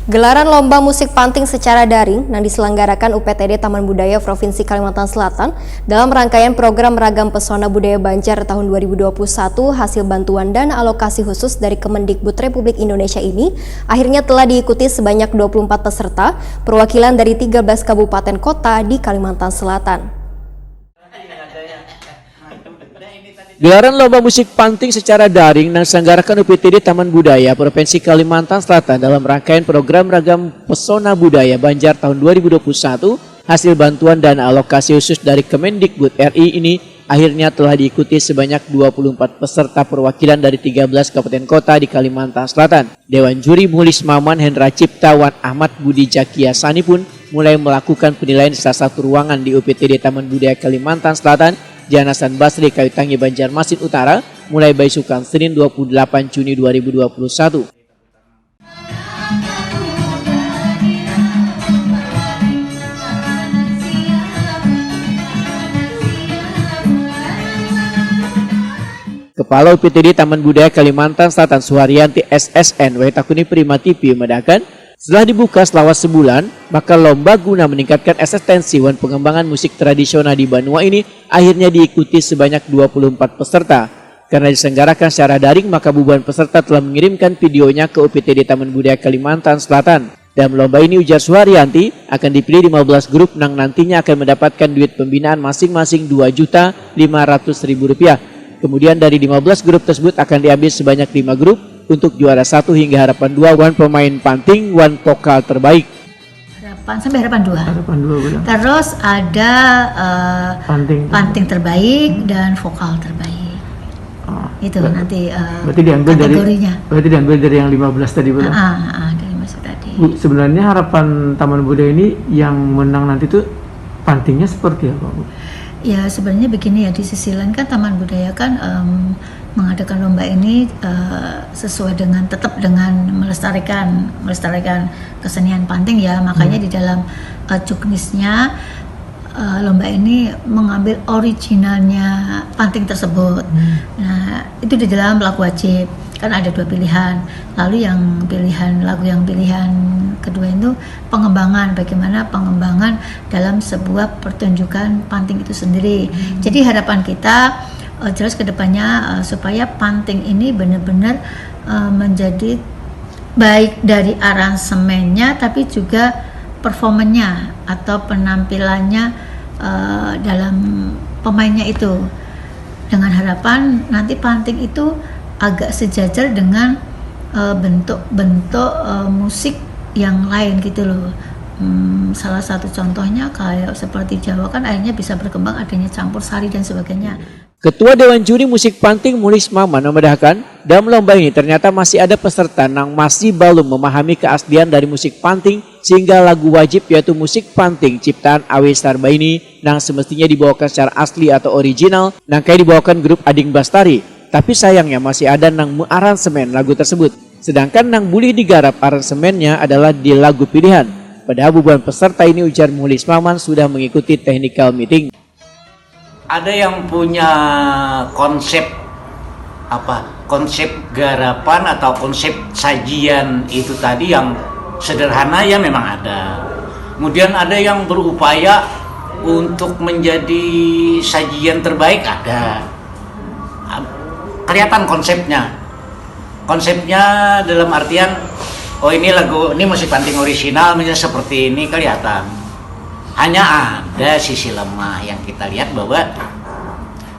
Gelaran Lomba Musik Panting secara daring yang diselenggarakan UPTD Taman Budaya Provinsi Kalimantan Selatan dalam rangkaian program Ragam Pesona Budaya Banjar tahun 2021 hasil bantuan dana alokasi khusus dari Kemendikbud Republik Indonesia ini akhirnya telah diikuti sebanyak 24 peserta perwakilan dari 13 kabupaten kota di Kalimantan Selatan. Gelaran Lomba Musik Panting secara daring yang diselenggarakan UPTD Taman Budaya Provinsi Kalimantan Selatan dalam rangkaian program Ragam Pesona Budaya Banjar tahun 2021 hasil bantuan dana alokasi khusus dari Kemendikbud RI ini akhirnya telah diikuti sebanyak 24 peserta perwakilan dari 13 kabupaten kota di Kalimantan Selatan. Dewan Juri Mulis Maman Hendra Cipta Wan Ahmad Budi Jakia Sani pun mulai melakukan penilaian di salah satu ruangan di UPTD Taman Budaya Kalimantan Selatan Jalan Hasan Basri, Kayutangi, Banjarmasin Utara, mulai beisukan Senin 28 Juni 2021. Kepala UPTD Taman Budaya Kalimantan Selatan Suharyanti SSN Waitakuni Prima TV membedakan, setelah dibuka selama sebulan, maka lomba guna meningkatkan eksistensi dan pengembangan musik tradisional di Banua ini akhirnya diikuti sebanyak 24 peserta. Karena diselenggarakan secara daring, maka ribuan peserta telah mengirimkan videonya ke UPTD Taman Budaya Kalimantan Selatan. Dalam lomba ini, ujar Suharyanti, akan dipilih 15 grup yang nantinya akan mendapatkan duit pembinaan masing-masing Rp2.500.000. Kemudian dari 15 grup tersebut akan diambil sebanyak 5 grup untuk juara 1 hingga harapan 2, wan pemain panting, wan vokal terbaik. Sampai harapan 2. Benar. Terus ada panting terbaik dan vokal terbaik. Itu nanti berarti diambil kategorinya. Berarti diambil dari yang 15 tadi, Bu. Dari 15 tadi. Bu, sebenarnya harapan Taman Budaya ini yang menang nanti tuh pantingnya seperti apa, Bu? Ya sebenarnya begini ya, di sisi lain kan Taman Budaya kan mengadakan lomba ini sesuai dengan tetap dengan melestarikan kesenian panting ya, makanya di dalam juknisnya lomba ini mengambil originalnya panting tersebut. Nah itu di dalam lagu wajib kan ada 2 pilihan, lalu yang pilihan kedua itu bagaimana pengembangan dalam sebuah pertunjukan panting itu sendiri. Jadi harapan kita jelas kedepannya supaya panting ini benar-benar menjadi baik dari aransemennya tapi juga performanya atau penampilannya dalam pemainnya itu, dengan harapan nanti panting itu agak sejajar dengan bentuk-bentuk musik yang lain gitu loh. Salah satu contohnya kayak seperti Jawa kan akhirnya bisa berkembang adanya campur sari dan sebagainya. Ketua Dewan Juri Musik Panting Mulis Maman membedakan, dalam lomba ini ternyata masih ada peserta yang masih belum memahami keaslian dari musik panting sehingga lagu wajib yaitu musik panting ciptaan Awe Sarbaini yang semestinya dibawakan secara asli atau original yang kayak dibawakan grup Ading Bastari. Tapi sayangnya masih ada yang mengaransemen lagu tersebut. Sedangkan yang boleh digarap aransemennya adalah di lagu pilihan. Padahal ribuan peserta ini, ujar Mulis Maman, sudah mengikuti technical meeting. Ada yang punya konsep garapan atau konsep sajian itu tadi yang sederhana ya memang ada. Kemudian ada yang berupaya untuk menjadi sajian terbaik, ada. Kelihatan konsepnya dalam artian ini musik panting orisinal misalnya seperti ini, kelihatan. Hanya ada sisi lemah yang kita lihat bahwa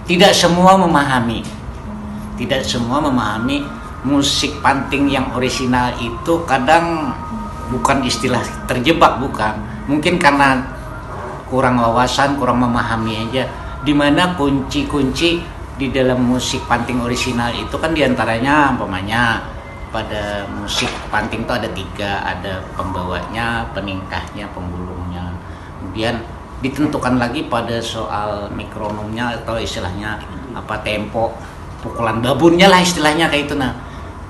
tidak semua memahami musik panting yang orisinal itu. Kadang bukan istilah terjebak, bukan, mungkin karena kurang wawasan, kurang memahami aja, dimana kunci-kunci di dalam musik panting orisinal itu kan diantaranya pada musik panting itu ada 3, ada pembawanya, peningkahnya, pembulungnya, kemudian ditentukan lagi pada soal metronomnya atau istilahnya tempo, pukulan babunnya lah istilahnya kayak itu. Nah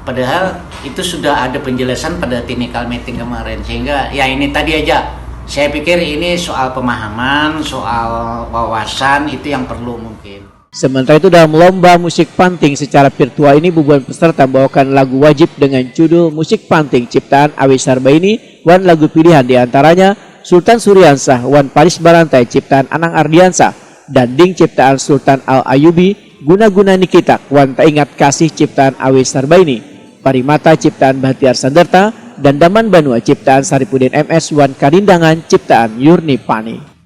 padahal itu sudah ada penjelasan pada technical meeting kemarin, sehingga ya ini tadi aja saya pikir ini soal pemahaman, soal wawasan itu yang perlu mungkin. Sementara itu dalam lomba musik panting secara virtual ini ribuan peserta membawakan lagu wajib dengan judul Musik Panting ciptaan Awi Sarbaini, wan lagu pilihan diantaranya Sultan Suryansah, wan Paris Barantai ciptaan Anang Ardiansah, dan Ding ciptaan Sultan Al Ayubi, Guna-Guna Nikitak, wan Tak Ingat Kasih ciptaan Awi Sarbaini, Parimata ciptaan Bahtiar Sanderta, dan Daman Banua ciptaan Saripudin MS, wan Karindangan ciptaan Yurni Pani.